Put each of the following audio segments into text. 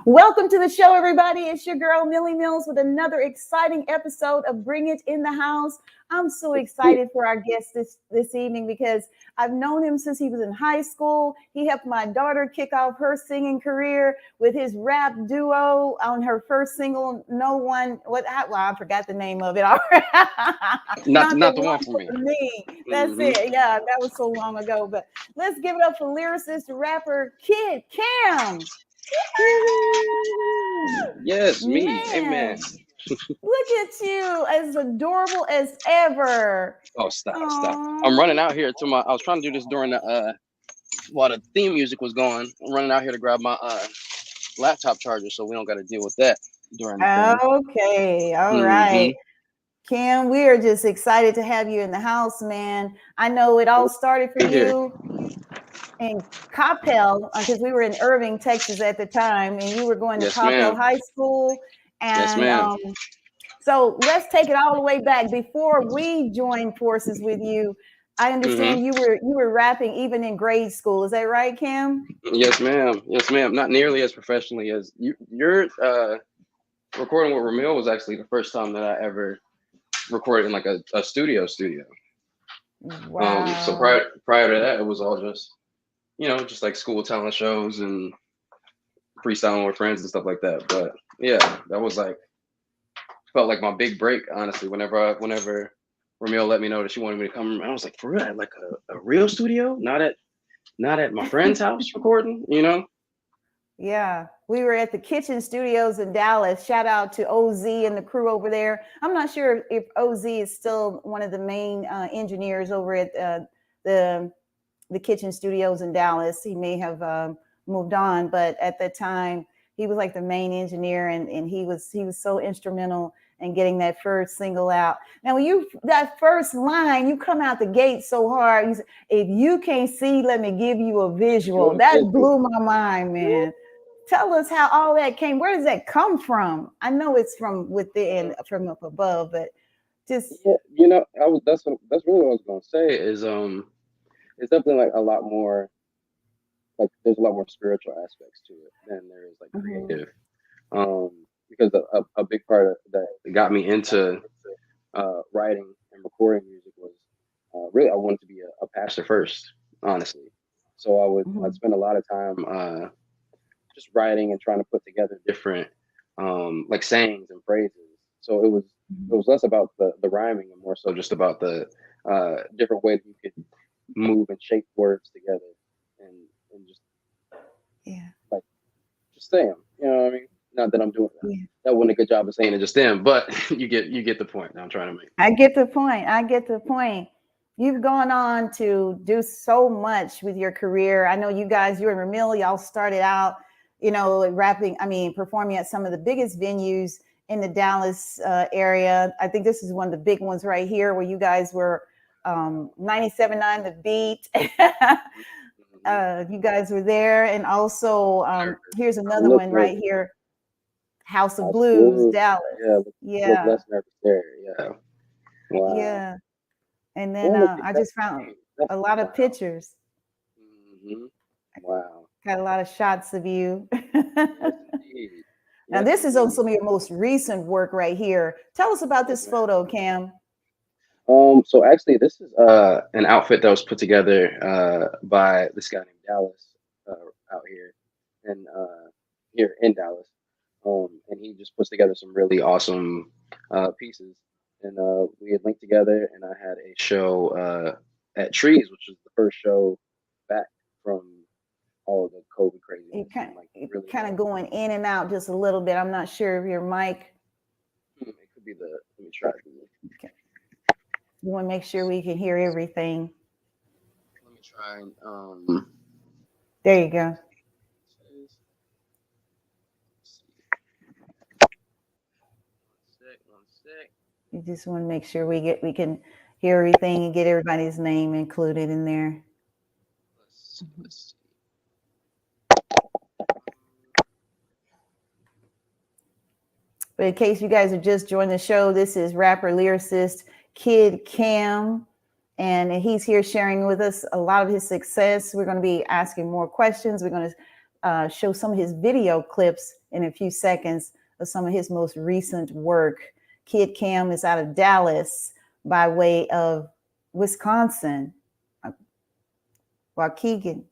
Welcome to the show, everybody. It's your girl, Millie Mills, with another exciting episode of Bring It in the House. I'm so excited for our guest this evening because I've known him since he was in high school. He helped my daughter kick off her singing career with his rap duo on her first single, No One. Well, I forgot the name of it. Not the one for me. That's it. Yeah, that was so long ago. But let's give it up for lyricist, rapper, Kid Cam. Yes, me. Man, Amen. look at you, as adorable as ever. Oh, stop. Aww. I'm running out here to I was trying to do this during the while the theme music was going. I'm running out here to grab my laptop charger so we don't got to deal with that during the thing. Okay, all right. Cam, we are just excited to have you in the house, man. I know it all started for you in Coppell, because we were in Irving, Texas at the time, and you were going to Coppell High School. And yes, ma'am. So let's take it all the way back before we joined forces with you. I understand you were rapping even in grade school. Is that right, Cam? Yes, ma'am. Yes, ma'am. Not nearly as professionally as your recording with Ramil was actually the first time that I ever recorded in like a studio. Wow. So prior to that, it was all just just like school talent shows and freestyling with friends and stuff like that. But yeah, that was like felt like my big break, honestly. Whenever Ramil let me know that she wanted me to come, I was like, for real, like a real studio, not at my friend's house recording, Yeah, we were at the Kitchen Studios in Dallas. Shout out to OZ and the crew over there. I'm not sure if OZ is still one of the main engineers over at the Kitchen Studios in Dallas. He may have moved on, but at the time he was like the main engineer, and he was so instrumental in getting that first single out. Now, when that first line, you come out the gate so hard. You say, if you can't see, let me give you a visual. That blew my mind, man. Tell us how all that came. Where does that come from? I know it's from within, from up above, but just that's really what I was gonna say is it's definitely like a lot more, like there's a lot more spiritual aspects to it than there is like creative. Because a big part of that got me into writing and recording music was really I wanted to be a pastor first, honestly. So I'd spend a lot of time just writing and trying to put together different like sayings and phrases. So it was less about the rhyming and more so just about the different ways you could move and shape words together and just like just say them. You know what I mean? Not that I'm doing that. Yeah. That wasn't a good job of saying it just then, but you get the point I'm trying to make. I get the point. You've gone on to do so much with your career. I know you and Ramil, y'all started out, rapping, performing at some of the biggest venues in the Dallas area. I think this is one of the big ones right here where you guys were 97.9 The Beat. You guys were there. And also, here's another one right here. House of Blues, Dallas. Yeah. Yeah. Wow. Yeah. And then I just found a lot of pictures. Wow. Got a lot of shots of you. Now, this is on some of your most recent work right here. Tell us about this photo, Cam. So actually, this is an outfit that was put together by this guy named Dallas out here in Dallas. And he just puts together some really awesome pieces. And we had linked together, and I had a show at Trees, which was the first show back from all of the COVID crazy. You're kind of going in and out just a little bit. I'm not sure if your mic. It could be let me try. Okay. You want to make sure we can hear everything. Let me try. There you go. One sec. You just want to make sure we can hear everything and get everybody's name included in there. Let's see. But in case you guys have just joined the show, this is rapper lyricist Kid Cam, and he's here sharing with us a lot of his success. We're going to be asking more questions. We're going to show some of his video clips in a few seconds of some of his most recent work. Kid Cam is out of Dallas by way of Wisconsin. Waukegan.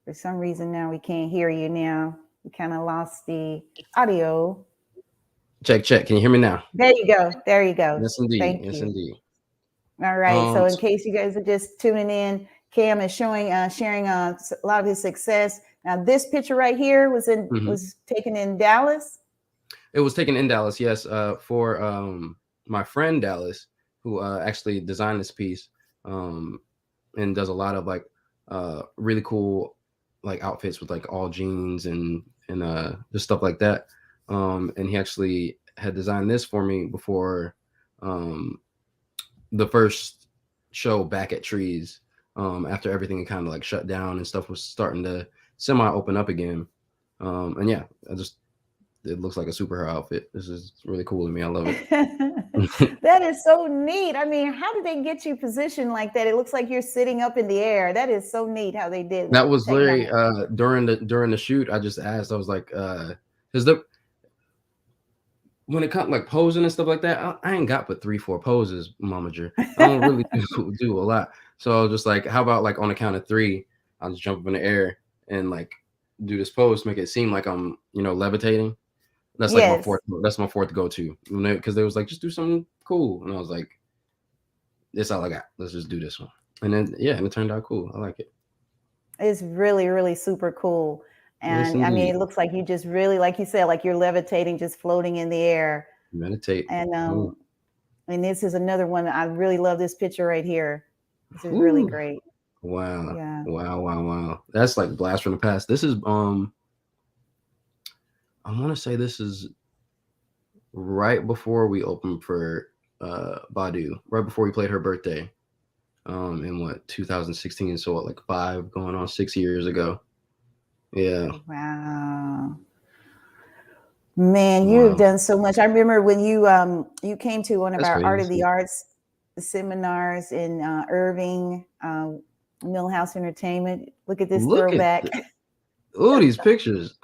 For some reason now we can't hear you now. We kind of lost the audio. Check. Can you hear me now? There you go. There you go. Yes, indeed. Thank yes, you. Indeed. All right. So in case you guys are just tuning in, Cam is sharing a lot of his success. Now this picture right here was taken in Dallas. It was taken in Dallas, yes, for my friend Dallas, who actually designed this piece, and does a lot of like really cool like outfits with like all jeans and just stuff like that. And he actually had designed this for me before the first show back at Trees, after everything kind of like shut down and stuff was starting to semi open up again. And yeah, it looks like a superhero outfit. This is really cool to me. I love it. That is so neat. I mean, how did they get you positioned like that? It looks like you're sitting up in the air. That is so neat how they did that. Was literally during the shoot. I just asked. I was like, because when it comes like posing and stuff like that, I ain't got but 3-4 poses, Momager. I don't really do a lot. So I was just like, how about like on the count of 3, I'll just jump up in the air and like do this pose, make it seem like I'm levitating. That's like my fourth. That's my fourth go-to, because they was like, just do something cool, and I was like, "This all I got. Let's just do this one." And then and it turned out cool. I like it. It's really, really super cool, and I mean, it looks like you just really, like you said, like you're levitating, just floating in the air. Meditate. And and this is another one. I really love this picture right here. This is really great. Wow. Yeah. Wow. That's like blast from the past. This is I want to say this is right before we opened for Badu, right before we played her birthday, in 2016. So like 5 going on 6 years ago. Yeah. Wow. Man, you have done so much. I remember when you came to one of our Art of the Arts seminars in Irving, Millhouse Entertainment. Look at this throwback. Oh, these pictures.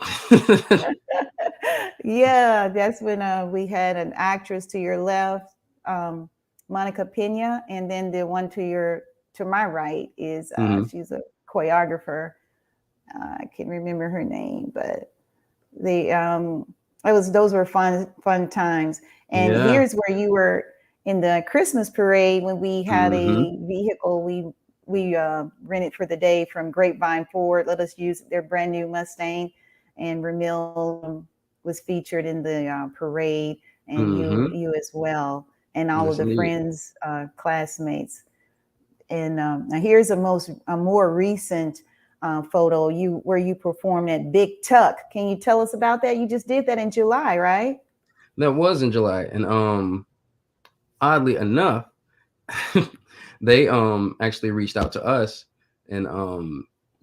Yeah, that's when we had an actress to your left, Monica Pena, and then the one to my right is she's a choreographer. I can't remember her name, but those were fun times. And here's where you were in the Christmas parade when we had a vehicle we rented for the day from Grapevine Ford. Let us use their brand new Mustang, and Ramil was featured in the parade, and you as well, and all of the friends, classmates. And now here's a more recent photo where you performed at Big Tuck. Can you tell us about that? You just did that in July, right? That was in July, and oddly enough, they actually reached out to us and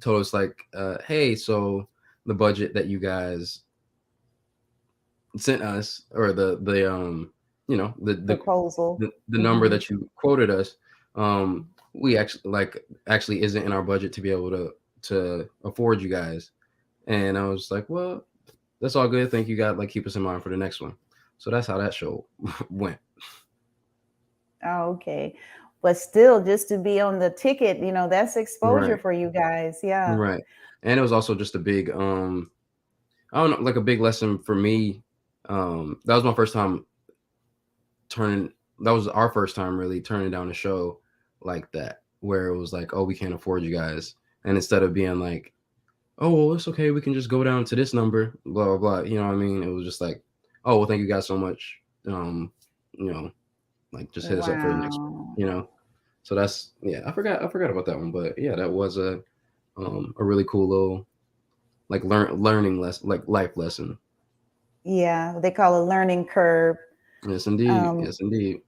told us like, hey, so the budget that you guys sent us, or the proposal, the number that you quoted us, we actually isn't in our budget to be able to afford you guys. And I was like, well, that's all good. Thank you, God. Like, keep us in mind for the next one. So that's how that show went. Oh, okay. But still, just to be on the ticket, that's exposure for you guys. Yeah. Right. And it was also just a big, I don't know, like a big lesson for me. That was my first time that was our first time really turning down a show like that, where it was like, oh, we can't afford you guys. And instead of being like, oh, well, it's okay, we can just go down to this number, blah, blah, blah. You know what I mean? It was just like, oh, well, thank you guys so much. Like just hit us up for the next one, So that's, I forgot about that one, but yeah, that was a really cool little like learning lesson, like life lesson. Yeah, they call a learning curve. Yes, indeed. Yes, indeed.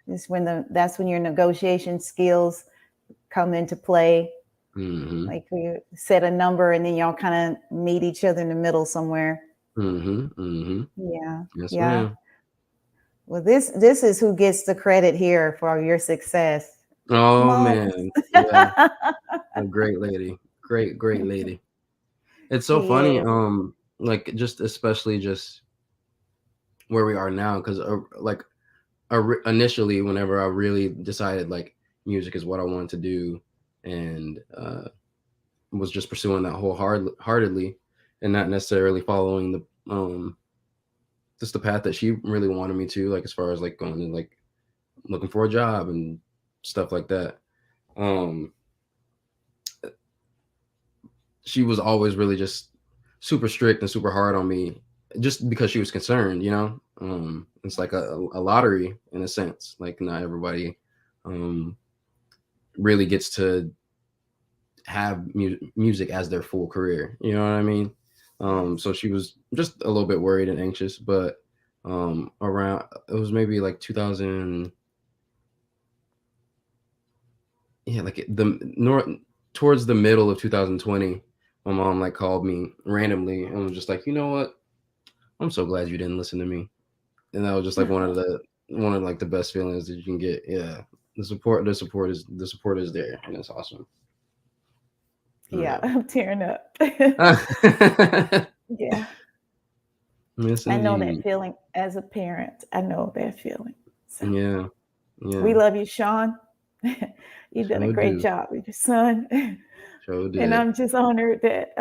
That's when your negotiation skills come into play. Like we set a number and then y'all kind of meet each other in the middle somewhere. Yeah. Yes, ma'am. Well, this is who gets the credit here for your success. Oh, man. Yeah. A great lady. great lady. It's so He funny, is. like just especially just where we are now, because like initially, whenever I really decided like music is what I wanted to do, and was just pursuing that wholeheartedly, and not necessarily following the just the path that she really wanted me to, like as far as like going and like looking for a job and stuff like that. Um, she was always really just super strict and super hard on me, just because she was concerned, you know. It's like a lottery in a sense. Like not everybody really gets to have music as their full career. You know what I mean? Yes. So she was just a little bit worried and anxious, but around it was maybe like 2000, yeah, like the north towards the middle of 2020, my mom like called me randomly and was just like, you know what? I'm so glad you didn't listen to me. And that was just like one of like the best feelings that you can get. Yeah. The support is there, and it's awesome. Yeah, Yeah. I'm tearing up. Yeah, Yes, I know that indeed. feeling as a parent. I know that feeling. So Yeah. we Yeah. love you, Sean. You did a Sure great do. job with your son. Sure And did. I'm just honored that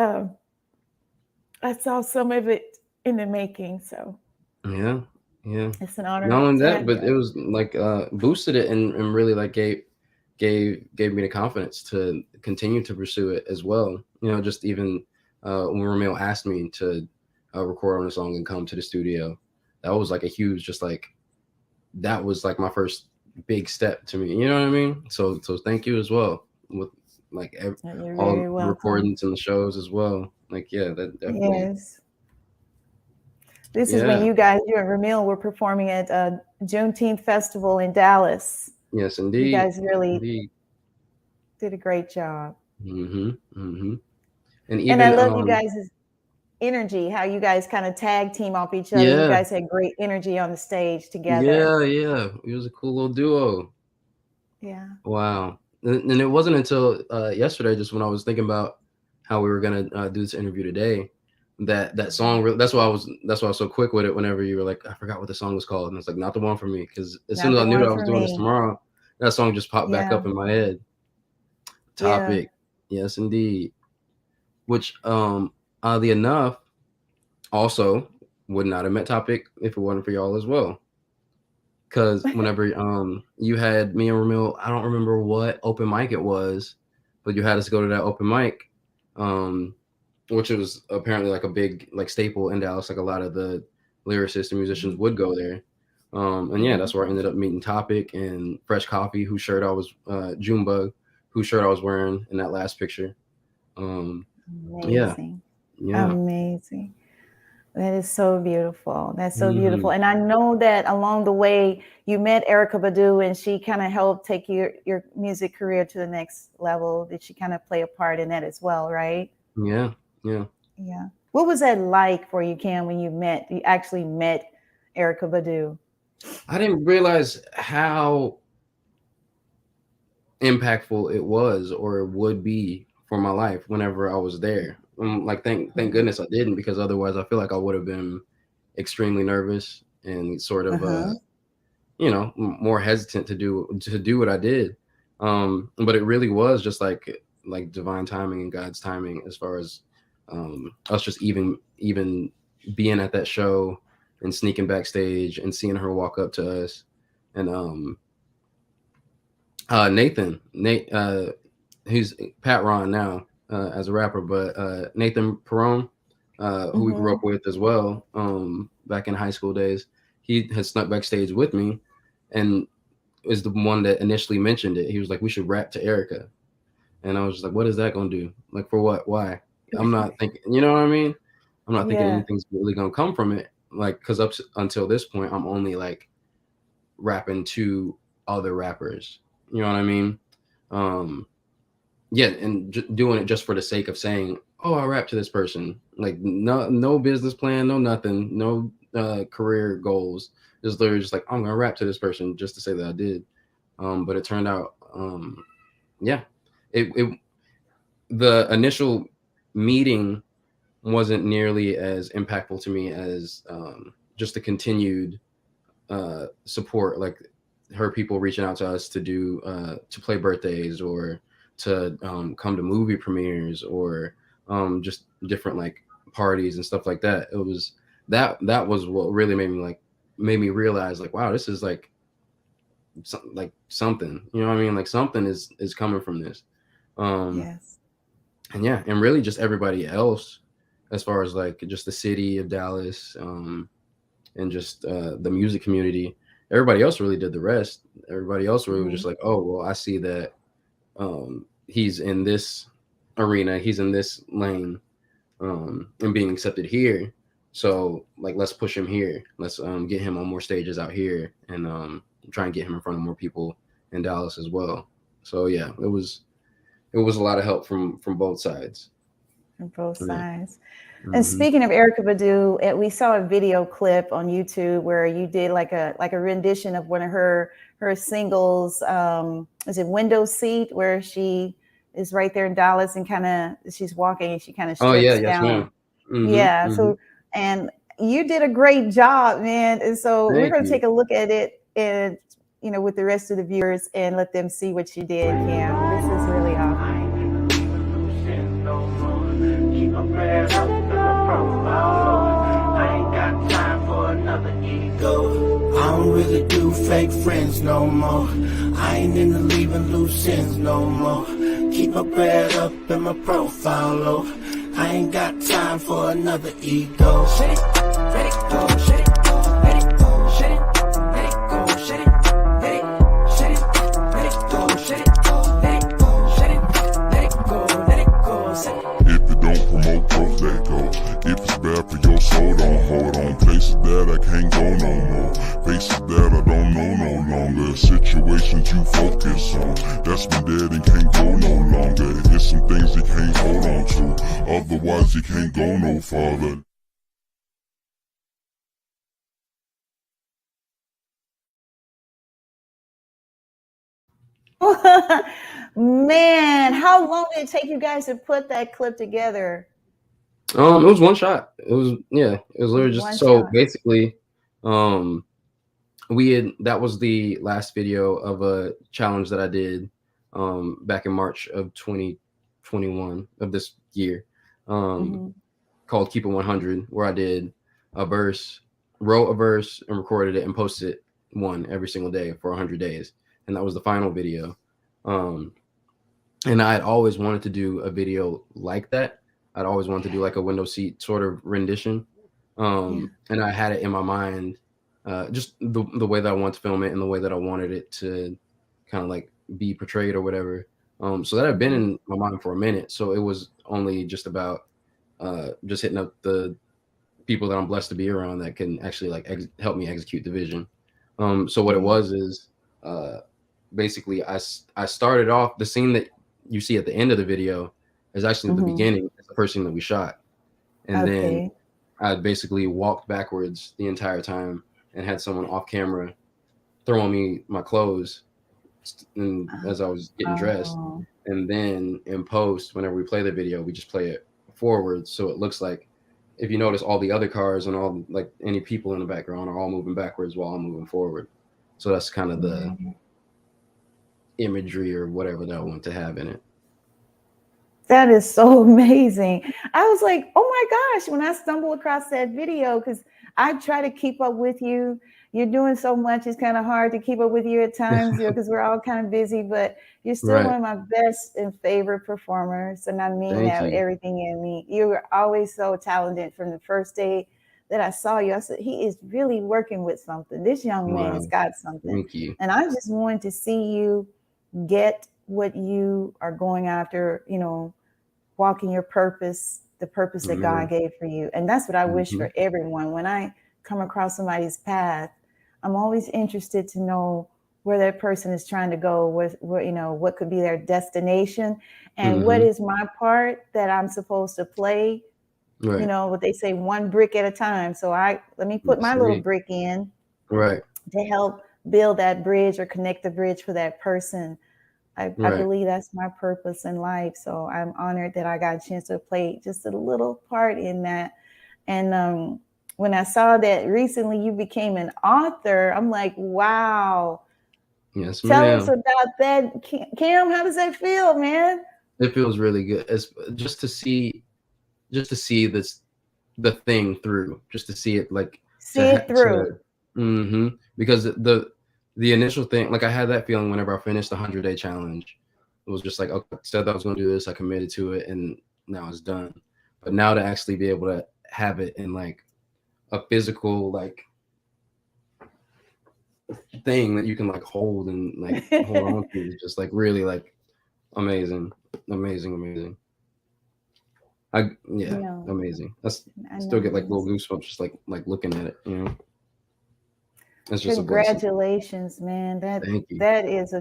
I saw some of it in the making. So Yeah. Yeah. it's an Not honor only to that, have you but it on. was like boosted it and really like gave me the confidence to continue to pursue it as well. You know, just even when Ramil asked me to record on a song and come to the studio, that was like a huge, just like that was like my first big step to me. You know what I mean? So thank you as well with like You're all very the welcome. recordings and the shows as well. Like yeah, that definitely. Yes. This is when Yeah. you and Ramil were performing at Juneteenth Festival in Dallas. Yes, You indeed. guys really Indeed. did a great job. Mm-hmm. Mm-hmm. And And I even love you guys' energy, how you guys kind of tag team off each other. You yeah. guys had great energy on the stage together. Yeah, yeah. It was a cool little duo. Yeah. Wow. And it wasn't until yesterday, just when I was thinking about how we were gonna do this interview today, that song. That's why I was so quick with it. Whenever you were like, I forgot what the song was called, and it's like not the one for me. Because as soon Not as the I knew that one I was for doing this me. tomorrow, that song just popped back Yeah. up in my head. Yeah. Topic. Yes, indeed. Which, oddly enough, also would not have met Topic if it wasn't for y'all as well. Because whenever you had me and Ramil, I don't remember what open mic it was, but you had us go to that open mic, um, which was apparently like a big like staple in Dallas. Like a lot of the lyricists and musicians would go there. And yeah, Mhm. that's where I ended up meeting Topic and Fresh Coffee, whose shirt I was Junebug, whose shirt I was wearing in that last picture. Um, yeah, Amazing. yeah. Amazing. That is so beautiful. That's so Hmm. beautiful. And I know that along the way you met Erica Badu and she kind of helped take your music career to the next level. Did she kind of play a part in that as well, right? Yeah, yeah. Yeah. What was that like for you, Cam, when you actually met Erica Badu? I didn't realize how impactful it was or it would be for my life whenever I was there. Like thank Mhm. goodness I didn't, because otherwise I feel like I would have been extremely nervous and sort of Uh-huh. more hesitant to do what I did. But it really was just like divine timing and God's timing, as far as us just even being at that show and sneaking backstage and seeing her walk up to us. And Nate, he's Pat Ron now as a rapper, but Nathan Perone, who we grew Hmm. up with as well, back in high school days, he had snuck backstage with me, and is the one that initially mentioned it. He was like, "We should rap to Erica," and I was just like, "What is that gonna do? Like for what? Why?" I'm not thinking, you know what I mean? I'm not thinking Yeah. anything's really gonna come from it. Like, because until this point, I'm only like rapping to other rappers. You know what I mean? Um, yeah, and doing it just for the sake of saying, "Oh, I rap to this person." Like no business plan, no nothing, no career goals. Just literally just like, I'm gonna rap to this person just to say that I did. But it turned out, yeah, it the initial meeting wasn't nearly as impactful to me as just the continued support, like her people reaching out to us to do to play birthdays or to come to movie premieres or just different like parties and stuff like that. It was that was what really made me realize like, wow, this is like something, you know what I mean? Like something is coming from this. Yes. And yeah, and really just everybody else, as far as like just the city of Dallas, and just the music community, everybody else really did the rest. Everybody else really was just like, oh, well, I see that he's in this arena, he's in this lane, and being accepted here. So like, let's push him here. Let's get him on more stages out here, and try and get him in front of more people in Dallas as well. So yeah, it was a lot of help from both sides. From both sides. Mm-hmm. And speaking of Erykah Badu, we saw a video clip on YouTube where you did like a rendition of one of her singles. Is it Window Seat, where she is right there in Dallas and kind of she's walking and she kind of strips down. Ma'am. Mm-hmm, yeah. Mm-hmm. So, and you did a great job, man. And so we're going to take a look at it, and with the rest of the viewers, and let them see what you did, Cam. This is really awesome. I ain't got time for another ego. I don't really do fake friends no more. I ain't into leaving loose ends no more. Keep my bread up and my profile low. I ain't got time for another ego. Shut it, let it go, shut it, let it go, shut it, let it go, shut it, let it, shut it, let it go, shut it, let it go, shut it, let it go, let it go, shut it. If it don't promote, just let go. If it's bad for your soul, don't hold on. Places that I can't go no more. Faces that I don't know no longer. Situations you focus on. That's been dead and can't go no longer. It's some things you can't hold on to. Otherwise you can't go no farther. Man, how long did it take you guys to put that clip together? It was one shot. It was literally just basically, that was the last video of a challenge that I did back in March of 2021 of this year, called Keep It 100, where I did wrote a verse and recorded it and posted one every single day for 100 days. And that was the final video. And I had always wanted to do a video like that. I'd always wanted to do like a window seat sort of rendition. And I had it in my mind, just the way that I wanted to film it and the way that I wanted it to kind of like be portrayed or whatever. So that had been in my mind for a minute. So it was only just about just hitting up the people that I'm blessed to be around that can actually like help me execute the vision. So what it was is basically I started off, the scene that you see at the end of the video is actually the beginning. It's the first scene that we shot. And then I basically walked backwards the entire time and had someone off camera throwing me my clothes and as I was getting dressed. And then in post, whenever we play the video, we just play it forward. So it looks like, if you notice, all the other cars and all like any people in the background are all moving backwards while I'm moving forward. So that's kind of the imagery or whatever that I want to have in it. That is so amazing. I was like, oh my gosh, when I stumbled across that video, because I try to keep up with you. You're doing so much. It's kind of hard to keep up with you at times, because we're all kind of busy, but you're still one of my best and favorite performers. And I mean that with everything in me. You were always so talented. From the first day that I saw you, I said, he is really working with something. This young man has got something. Thank you. And I just wanted to see you get what you are going after, walking your purpose, the purpose that God gave for you. And that's what I wish for everyone. When I come across somebody's path, I'm always interested to know where that person is trying to go, what could be their destination, and what is my part that I'm supposed to play. Right. What they say, one brick at a time. So let me put my little brick in, right, to help build that bridge or connect the bridge for that person. I Right. believe that's my purpose in life. So I'm honored that I got a chance to play just a little part in that. And when I saw that recently you became an author, I'm like, wow. Yes, Tell us ma'am. about that. Cam, how does that feel, man? It feels really good. It's just to see this the thing through, just to see it like See it through. because the initial thing, like I had that feeling whenever I finished the 100-day challenge. It was just like, okay, I said that I was going to do this, I committed to it, and now it's done. But now to actually be able to have it in like a physical like thing that you can like hold and like hold on to, is just like really like amazing. Yeah. Amazing. I I still get like know. little goosebumps just like looking at it, you know. It's just a blessing. Congratulations, man. Thank you. That is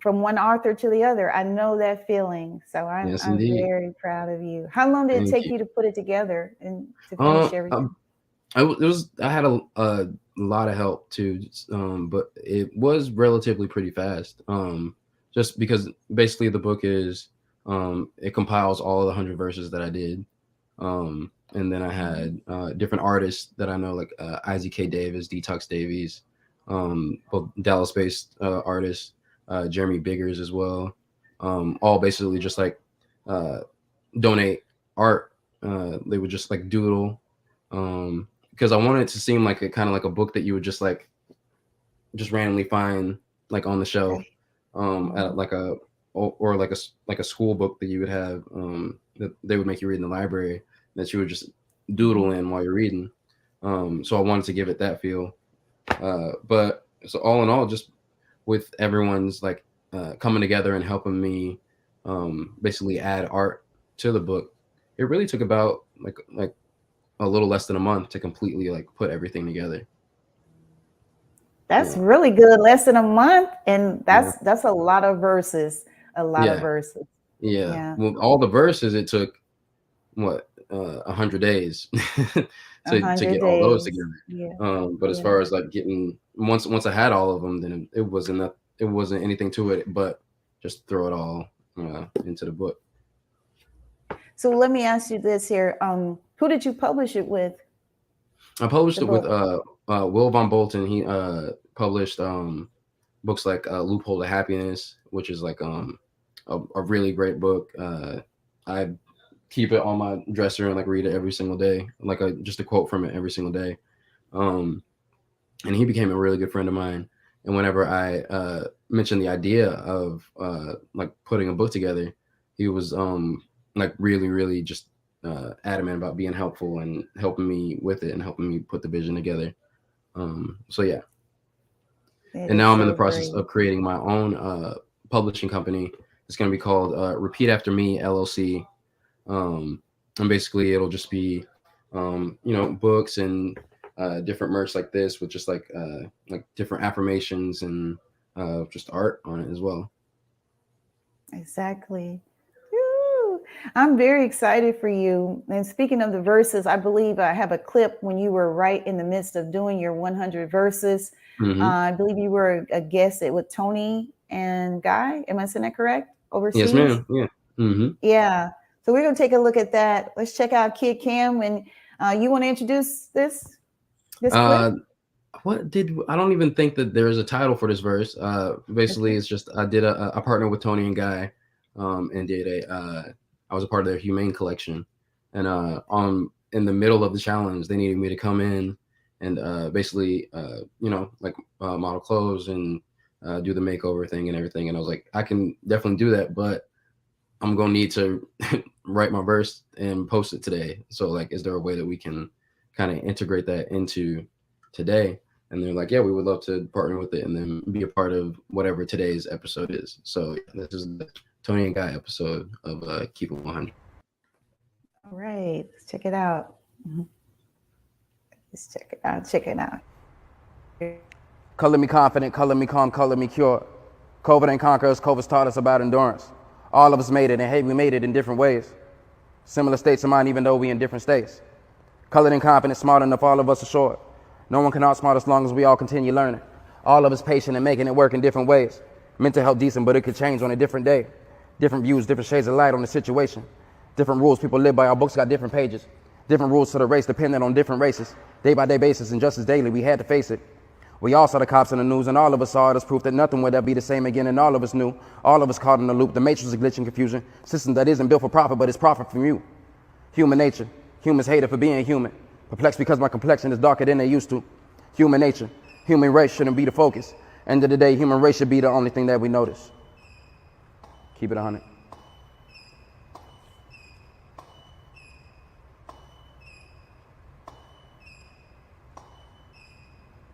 from one author to the other. I know that feeling. So I'm indeed. very proud of you. How long did it take you to put it together and to finish everything? I had a lot of help too, but it was relatively pretty fast. Just because basically the book is it compiles all of the 100 verses that I did. And then I had different artists that I know, like Isaac K. Davis, Detox Davies, both Dallas-based artists, Jeremy Biggers as well. All basically just like donate art. They would just like doodle, because I wanted it to seem like a kind of like a book that you would just randomly find like on the shelf, at like a or like a school book that you would have, that they would make you read in the library, that you would just doodle in while you're reading. So I wanted to give it that feel. But so all in all, just with everyone's like coming together and helping me basically add art to the book, it really took about like a little less than a month to completely like put everything together. That's really good. Less than a month, and that's a lot of verses. A lot of verses. Yeah. Well, all the verses, it took what 100 days to get all those together. Yeah. But as far as like getting once I had all of them, then it wasn't anything to it but just throw it all into the book. So let me ask you this here. Who did you publish it with? I published it with Will Von Bolton. He published books like Loophole to Happiness, which is like a really great book. I keep it on my dresser and like read it every single day, like just a quote from it every single day. And he became a really good friend of mine. And whenever I mentioned the idea of like putting a book together, he was like really just adamant about being helpful and helping me with it and helping me put the vision together. So yeah. And now I'm in the process of creating my own publishing company. It's going to be called Repeat After Me LLC. And basically it'll just be books and different merch like this with just like different affirmations and just art on it as well. Exactly. Woo. I'm very excited for you. And speaking of the verses, I believe I have a clip when you were right in the midst of doing your 100 verses. I believe you were a guest with Tony and Guy. Am I saying that correct? Overseas? Yes, ma'am. Yeah. Yeah. So we're going to take a look at that. Let's check out Kid Cam. And you want to introduce this clip? I don't even think that there's a title for this verse. Basically, it's just I did a partner with Tony and Guy, and did I was a part of their Humane collection, and in the middle of the challenge, they needed me to come in and basically model clothes and do the makeover thing and everything. And I was like, I can definitely do that, but I'm gonna need to write my verse and post it today. So like, is there a way that we can kind of integrate that into today? And they're like, yeah, we would love to partner with it and then be a part of whatever today's episode is. So this is the Tony and Guy episode of Keep It 100. All right, let's check it out. Let's check it out. Color me confident, color me calm, color me cured. COVID ain't conquer us, COVID's taught us about endurance. All of us made it, and hey, we made it in different ways. Similar states of mind, even though we in different states. Colored and confident, smart enough, all of us are short. No one can outsmart us long as we all continue learning. All of us patient and making it work in different ways. Mental health decent, but it could change on a different day. Different views, different shades of light on the situation. Different rules people live by. Our books got different pages. Different rules to the race depending on different races. Day by day basis, injustice daily, we had to face it. We all saw the cops in the news, and all of us saw it as proof that nothing would ever be the same again, and all of us knew. All of us caught in the loop. The matrix is glitching confusion. System that isn't built for profit, but it's profit from you. Human nature. Humans hate it for being human. Perplexed because my complexion is darker than they used to. Human nature. Human race shouldn't be the focus. End of the day, human race should be the only thing that we notice. Keep it 100.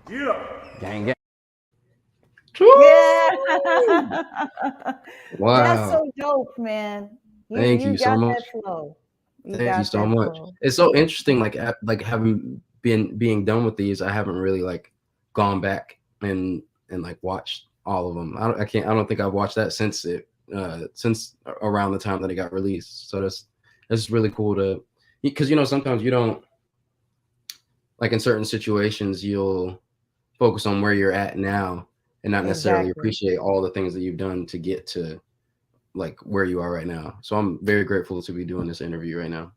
Yeah. Gang, gang. Yeah. Wow. That's so dope, man. Thank you so got much. that flow. Thank you got so that much. flow. It's so interesting, like having being done with these, I haven't really like gone back and like watched all of them. I don't think I've watched that since around the time that it got released. So that's really cool to, because sometimes you don't, like in certain situations you'll focus on where you're at now and not necessarily Exactly. appreciate all the things that you've done to get to like where you are right now. So I'm very grateful to be doing this interview right now.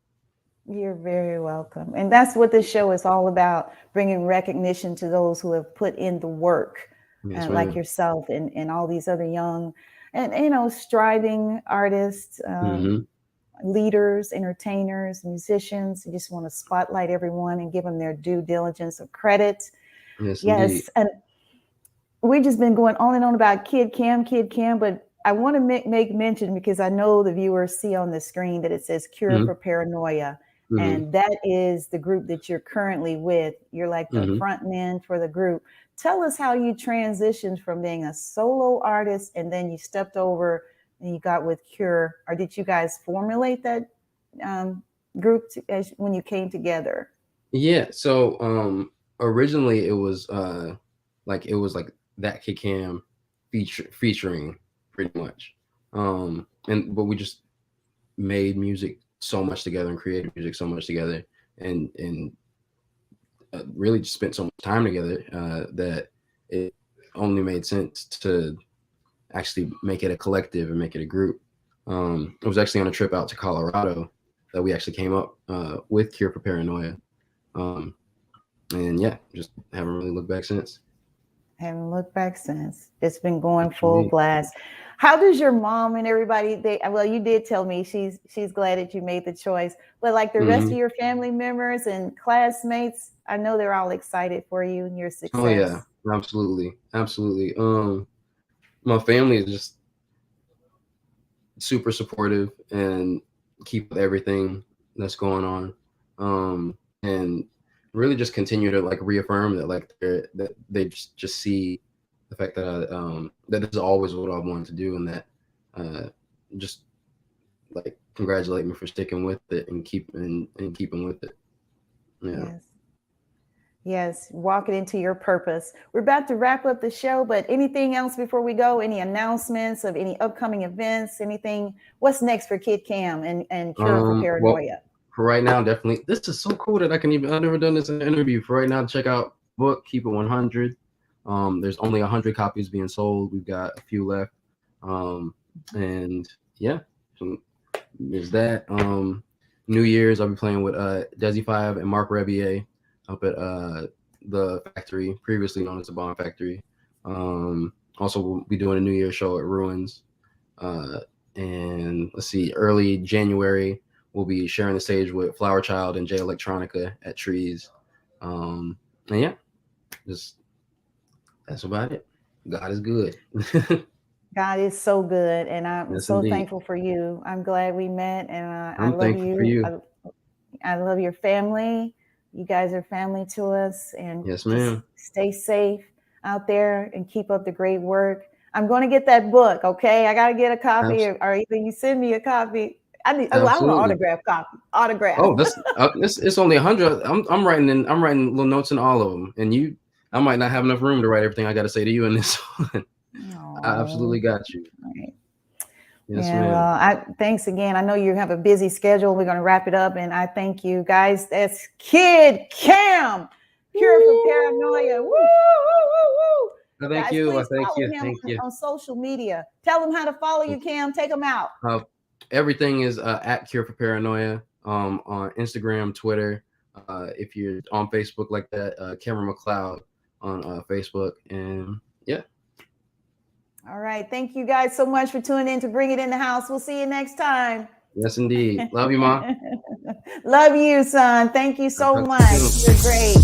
You're very welcome. And that's what this show is all about, bringing recognition to those who have put in the work, Yes, like ma'am. yourself and all these other young and, striving artists, Mhm. leaders, entertainers, musicians. You just want to spotlight everyone and give them their due diligence of credit. Yes, Yes. indeed. And we've just been going on and on about Kid Cam, but I want to make mention, because I know the viewers see on the screen that it says Cure Mhm. for Paranoia. Mhm. And that is the group that you're currently with. You're like the Mhm. front man for the group. Tell us how you transitioned from being a solo artist and then you stepped over and you got with Cure. Or did you guys formulate that group when you came together? Yeah. So originally it was like that Kid Cam featuring pretty much. But we just made music so much together and created music so much together and really just spent so much time together that it only made sense to actually make it a collective and make it a group. It was actually on a trip out to Colorado that we actually came up with Cure for Paranoia. And yeah, just haven't really looked back since. Haven't looked back since. It's been going full blast. How does your mom and everybody, well, you did tell me she's glad that you made the choice, but like the rest of your family members and classmates, I know they're all excited for you and your success. Oh yeah, absolutely. My family is just super supportive and keep with everything that's going on. And really just continue to like reaffirm that like that they just see the fact that that this is always what I wanted to do, and that just like congratulate me for sticking with it and keeping with it. Yeah. Yes, walking into your purpose. We're about to wrap up the show, but anything else before we go? Any announcements of any upcoming events? Anything? What's next for Kid Cam and Cure for Paranoia? Well, for right now, definitely. This is so cool that I've never done this in an interview. For right now, check out book, Keep It 100. There's only 100 copies being sold. We've got a few left. And yeah, so there's that. New Year's, I'll be playing with Desi 5 and Mark Rebier up at the factory, previously known as the Bomb Factory. Also, we'll be doing a New Year's show at Ruins. And let's see, early January, we'll be sharing the stage with Flower Child and Jay Electronica at Trees. And yeah, just that's about it. God is good. God is so good, and I'm Yes, so indeed. Thankful for you. I'm glad we met, and I I'm love thankful you. for you. I love your family. You guys are family to us, and Yes, ma'am. stay safe out there and keep up the great work. I'm going to get that book. Okay, I got to get a copy, or either you send me a copy. I want an autograph copy. Autograph. Oh, it's only 100. I'm writing little notes in all of them, and I might not have enough room to write everything I got to say to you in this one. I absolutely got you. Right. Yes, yeah, ma'am. well, thanks again. I know you have a busy schedule. We're going to wrap it up, and I thank you guys. That's Kid Cam, Cure for Paranoia. Woo, woo, woo, woo. Thank Guys, you. please Thank follow you. him Thank you. on social media. Tell them how to follow you, Cam. Take them out. Everything is at Cure for Paranoia on Instagram, Twitter. If you're on Facebook like that, Cameron McLeod on Facebook. And yeah. All right. Thank you guys so much for tuning in to Bring It in the House. We'll see you next time. Yes, indeed. Love you, Ma. Love you, son. Thank you so much. You're great.